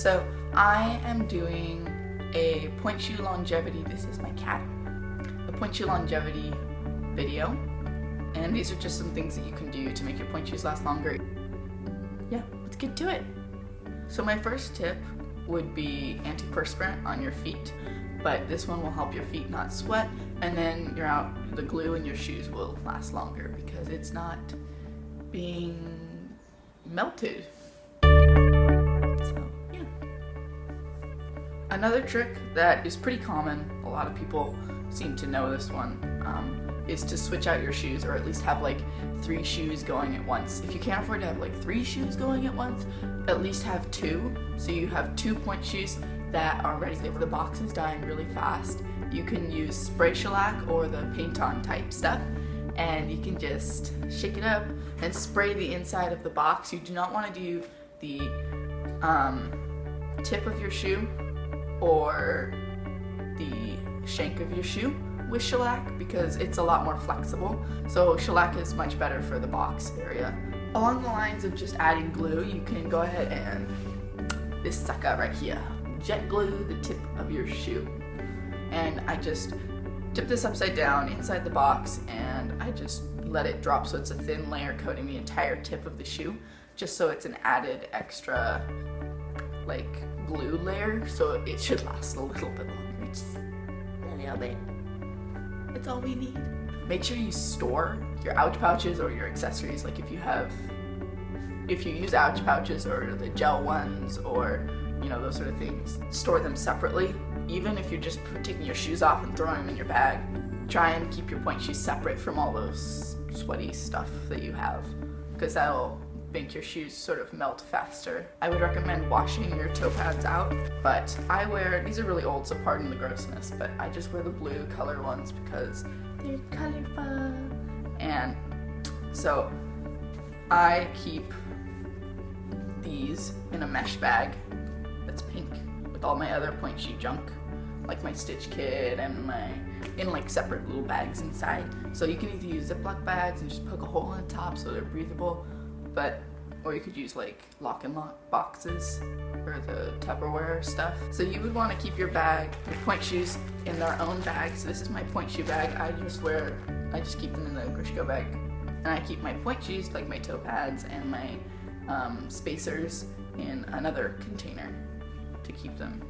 So I am doing a Pointe shoe longevity, this is my cat, a Pointe shoe longevity video, and these are just some things that you can do to make your Pointe shoes last longer. Yeah, let's get to it. So my first tip would be antiperspirant on your feet, but this one will help your feet not sweat, and then the glue in your shoes will last longer because it's not being melted. So yeah. Another trick that is pretty common, a lot of people seem to know this one, is to switch out your shoes, or at least have like 3 shoes going at once. If you can't afford to have like 3 shoes going at once, at least have 2. So you have 2 Pointe shoes that are ready. If the box is dying really fast, you can use spray shellac or the paint-on type stuff, and you can just shake it up and spray the inside of the box. You do not want to do the tip of your shoe or the shank of your shoe with shellac because it's a lot more flexible. So shellac is much better for the box area. Along the lines of just adding glue, you can go ahead and this sucker right here, jet glue the tip of your shoe. And I just tip this upside down inside the box and I just let it drop so it's a thin layer coating the entire tip of the shoe, just so it's an added extra like glue layer, so it should last a little bit longer, just a little bit. That's all we need. Make sure you store your ouch pouches or your accessories, like if you use ouch pouches or the gel ones or those sort of things, store them separately. Even if you're just taking your shoes off and throwing them in your bag, try and keep your Pointe shoes separate from all those sweaty stuff that you have, because that'll make your shoes sort of melt faster. I would recommend washing your toe pads out, but these are really old, so pardon the grossness, but I just wear the blue color ones because they're colorful. And so I keep these in a mesh bag that's pink with all my other Pointe shoe junk, like my stitch kit and in like separate little bags inside. So you can either use Ziploc bags and just poke a hole in the top so they're breathable, or you could use like lock and lock boxes or the Tupperware stuff. So you would want to keep your Pointe shoes in their own bag. So this is my Pointe shoe bag. I just keep them in the Grishko bag. And I keep my Pointe shoes, like my toe pads and my spacers, in another container to keep them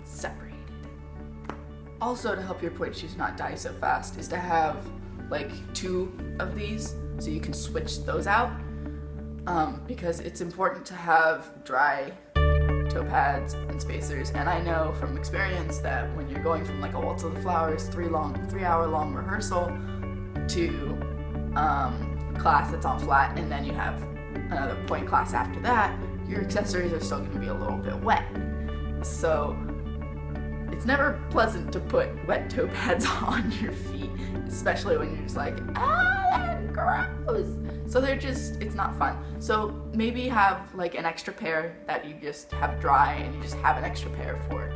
separated. Also, to help your Pointe shoes not die so fast is to have like 2 of these so you can switch those out, because it's important to have dry toe pads and spacers. And I know from experience that when you're going from like a Waltz of the Flowers 3-hour long rehearsal to class that's on flat, and then you have another Pointe class after that, your accessories are still going to be a little bit wet. So it's never pleasant to put wet toe pads on your feet, especially when you're just like, that's gross. So it's not fun. So maybe have like an extra pair that you just have dry, and you just have an extra pair for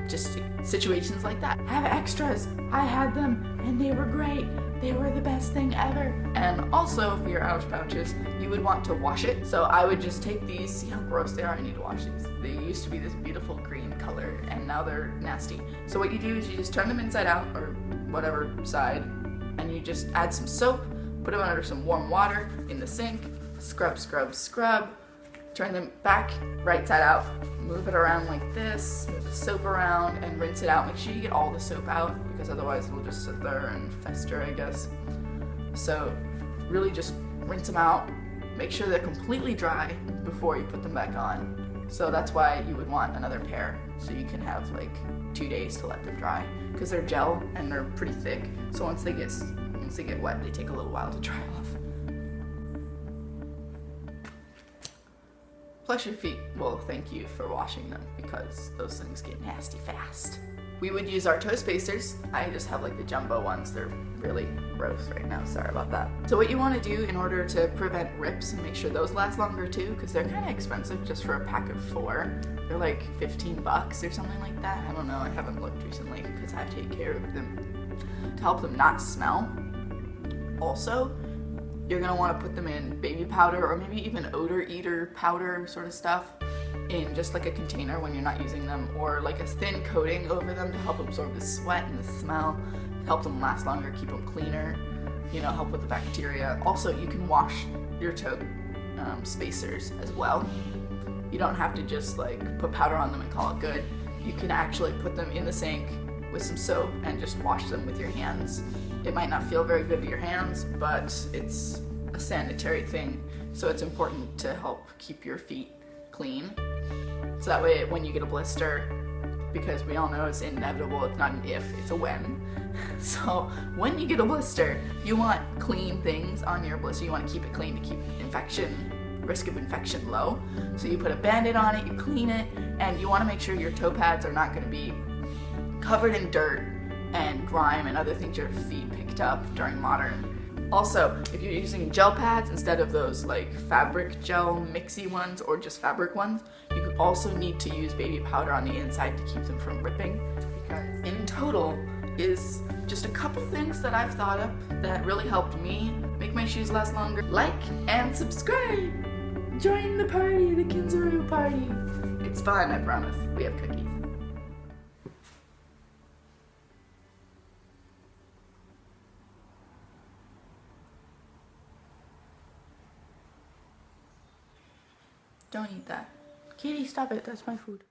just situations like that. Have extras. I had them and they were great. They were the best thing ever. And also for your ouch pouches, you would want to wash it. So I would just take these, see how gross they are, I need to wash these. They used to be this beautiful green color and now they're nasty. So what you do is you just turn them inside out, or whatever side, and you just add some soap, put them under some warm water in the sink, scrub, scrub, scrub, turn them back right side out, move it around like this, move the soap around and rinse it out. Make sure you get all the soap out because otherwise it'll just sit there and fester, I guess. So really just rinse them out, make sure they're completely dry before you put them back on. So that's why you would want another pair, so you can have like 2 days to let them dry, because they're gel and they're pretty thick. So once they get wet, they take a little while to dry off. Plus your feet will thank you for washing them, because those things get nasty fast. We would use our toe spacers. I just have like the jumbo ones. They're really gross right now, sorry about that. So what you want to do in order to prevent rips and make sure those last longer too, because they're kind of expensive just for a pack of 4. They're like $15 or something like that. I don't know, I haven't looked recently because I take care of them to help them not smell. Also, you're gonna want to put them in baby powder or maybe even odor eater powder sort of stuff, in just like a container when you're not using them, or like a thin coating over them to help absorb the sweat and the smell, help them last longer, keep them cleaner, you know, help with the bacteria. Also, you can wash your toe spacers as well. You don't have to just like put powder on them and call it good. You can actually put them in the sink with some soap and just wash them with your hands. It might not feel very good to your hands, but it's a sanitary thing, so it's important to help keep your feet clean. So that way when you get a blister, because we all know it's inevitable, it's not an if, it's a when. So when you get a blister, you want clean things on your blister. You want to keep it clean to keep risk of infection low. So you put a Band-Aid on it, you clean it, and you want to make sure your toe pads are not going to be covered in dirt and grime and other things your feet picked up during modern. Also, if you're using gel pads instead of those like fabric gel mixy ones or just fabric ones, you also need to use baby powder on the inside to keep them from ripping, because in total is just a couple things that I've thought of that really helped me make my shoes last longer. Like and subscribe! Join the party, the Kinzaroo party. It's fun, I promise. We have cookies. Don't eat that. Kitty, stop it. That's my food.